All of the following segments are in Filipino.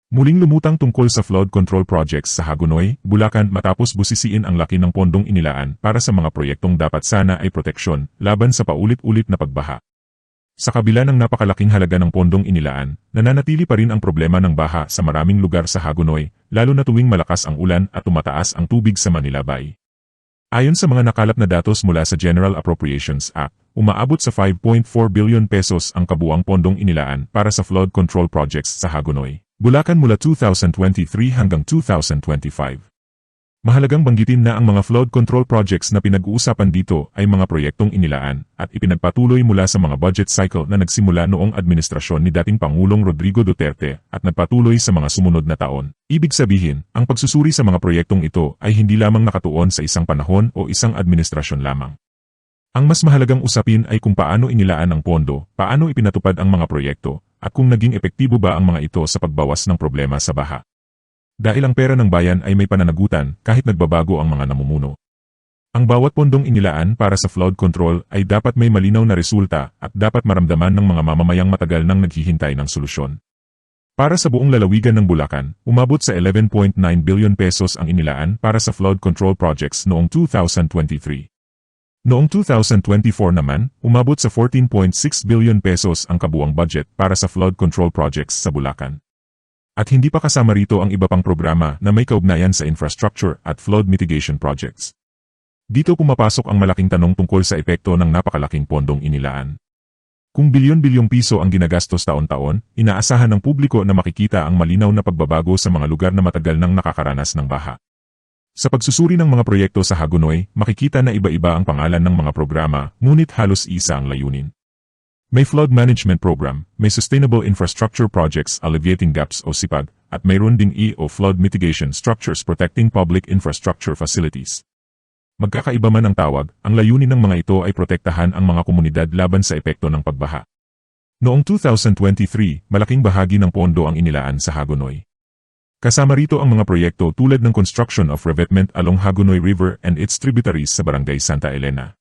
Muling lumutang tungkol sa flood control projects sa Hagonoy, Bulacan matapos busisiin ang laki ng pondong inilaan para sa mga proyektong dapat sana ay proteksyon laban sa paulit-ulit na pagbaha. Sa kabila ng napakalaking halaga ng pondong inilaan, nananatili pa rin ang problema ng baha sa maraming lugar sa Hagonoy, lalo na tuwing malakas ang ulan at tumataas ang tubig sa Manila Bay. Ayon sa mga nakalap na datos mula sa General Appropriations Act, umaabot sa 5.4 billion pesos ang kabuuang pondong inilaan para sa flood control projects sa Hagonoy, Bulacan mula 2023 hanggang 2025. Mahalagang banggitin na ang mga flood control projects na pinag-uusapan dito ay mga proyektong inilaan at ipinagpatuloy mula sa mga budget cycle na nagsimula noong administrasyon ni dating Pangulong Rodrigo Duterte at nagpatuloy sa mga sumunod na taon. Ibig sabihin, ang pagsusuri sa mga proyektong ito ay hindi lamang nakatuon sa isang panahon o isang administrasyon lamang. Ang mas mahalagang usapin ay kung paano inilaan ang pondo, paano ipinatupad ang mga proyekto, at kung naging epektibo ba ang mga ito sa pagbawas ng problema sa baha. Dahil ang pera ng bayan ay may pananagutan kahit nagbabago ang mga namumuno. Ang bawat pondong inilaan para sa flood control ay dapat may malinaw na resulta at dapat maramdaman ng mga mamamayang matagal nang naghihintay ng solusyon. Para sa buong lalawigan ng Bulacan, umabot sa 11.9 billion pesos ang inilaan para sa flood control projects noong 2023. Noong 2024 naman, umabot sa 14.6 billion pesos ang kabuuang budget para sa flood control projects sa Bulacan. At hindi pa kasama rito ang iba pang programa na may kaugnayan sa infrastructure at flood mitigation projects. Dito pumapasok ang malaking tanong tungkol sa epekto ng napakalaking pondong inilaan. Kung bilyon-bilyong piso ang ginagastos taon-taon, inaasahan ng publiko na makikita ang malinaw na pagbabago sa mga lugar na matagal nang nakakaranas ng baha. Sa pagsusuri ng mga proyekto sa Hagonoy, makikita na iba-iba ang pangalan ng mga programa, ngunit halos isa ang layunin. May Flood Management Program, may Sustainable Infrastructure Projects Alleviating Gaps o SIPAG, at mayroon ding o Flood Mitigation Structures Protecting Public Infrastructure Facilities. Magkakaiba man ang tawag, ang layunin ng mga ito ay protektahan ang mga komunidad laban sa epekto ng pagbaha. Noong 2023, malaking bahagi ng pondo ang inilaan sa Hagonoy. Kasama rito ang mga proyekto tulad ng construction of revetment along Hagonoy River and its tributaries sa Barangay Santa Elena.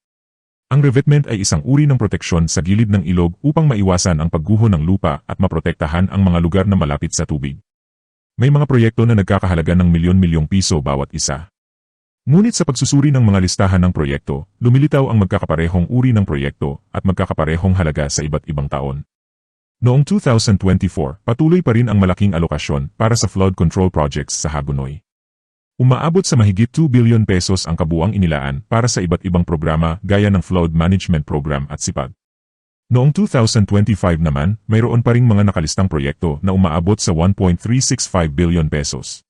Ang revetment ay isang uri ng proteksyon sa gilid ng ilog upang maiwasan ang pagguho ng lupa at maprotektahan ang mga lugar na malapit sa tubig. May mga proyekto na nagkakahalaga ng milyon-milyong piso bawat isa. Ngunit sa pagsusuri ng mga listahan ng proyekto, lumilitaw ang magkakaparehong uri ng proyekto at magkakaparehong halaga sa iba't ibang taon. Noong 2024, patuloy pa rin ang malaking alokasyon para sa flood control projects sa Hagonoy. Umaabot sa mahigit 2 billion pesos ang kabuuang inilaan para sa iba't ibang programa gaya ng Flood Management Program at SIPAG. Noong 2025 naman, mayroon pa ring mga nakalistang proyekto na umaabot sa 1.365 billion pesos.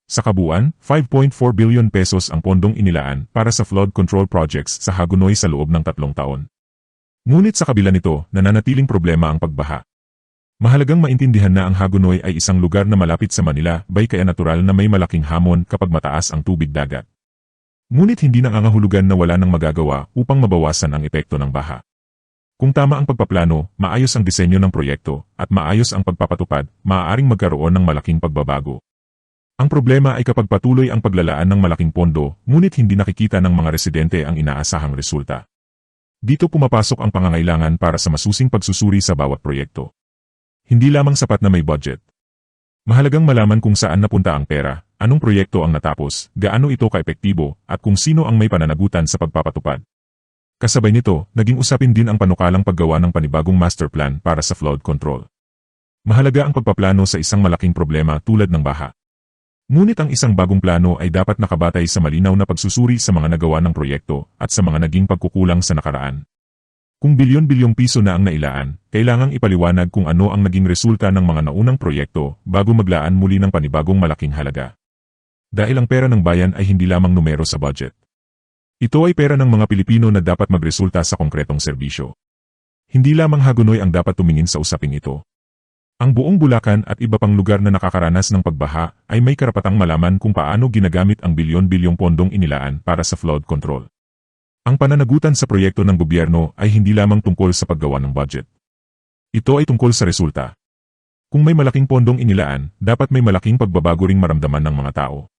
Sa kabuuan, 5.4 billion pesos ang pondong inilaan para sa flood control projects sa Hagonoy sa loob ng 3 taon. Ngunit sa kabila nito, nananatiling problema ang pagbaha. Mahalagang maintindihan na ang Hagonoy ay isang lugar na malapit sa Manila Bay kaya natural na may malaking hamon kapag mataas ang tubig dagat. Ngunit hindi nangangahulugan na wala nang magagawa upang mabawasan ang epekto ng baha. Kung tama ang pagpaplano, maayos ang disenyo ng proyekto, at maayos ang pagpapatupad, maaaring magkaroon ng malaking pagbabago. Ang problema ay kapag patuloy ang paglalaan ng malaking pondo, ngunit hindi nakikita ng mga residente ang inaasahang resulta. Dito pumapasok ang pangangailangan para sa masusing pagsusuri sa bawat proyekto. Hindi lamang sapat na may budget. Mahalagang malaman kung saan napunta ang pera, anong proyekto ang natapos, gaano ito kaepektibo, at kung sino ang may pananagutan sa pagpapatupad. Kasabay nito, naging usapin din ang panukalang paggawa ng panibagong master plan para sa flood control. Mahalaga ang pagpaplano sa isang malaking problema tulad ng baha. Ngunit ang isang bagong plano ay dapat nakabatay sa malinaw na pagsusuri sa mga nagawa ng proyekto at sa mga naging pagkukulang sa nakaraan. Kung bilyon-bilyong piso na ang nailaan, kailangang ipaliwanag kung ano ang naging resulta ng mga naunang proyekto bago maglaan muli ng panibagong malaking halaga. Dahil ang pera ng bayan ay hindi lamang numero sa budget. Ito ay pera ng mga Pilipino na dapat magresulta sa konkretong serbisyo. Hindi lamang Hagonoy ang dapat tumingin sa usaping ito. Ang buong Bulacan at iba pang lugar na nakakaranas ng pagbaha ay may karapatang malaman kung paano ginagamit ang bilyon-bilyong pondong inilaan para sa flood control. Ang pananagutan sa proyekto ng gobyerno ay hindi lamang tungkol sa paggawa ng budget. Ito ay tungkol sa resulta. Kung may malaking pondong inilaan, dapat may malaking pagbabago ring maramdaman ng mga tao.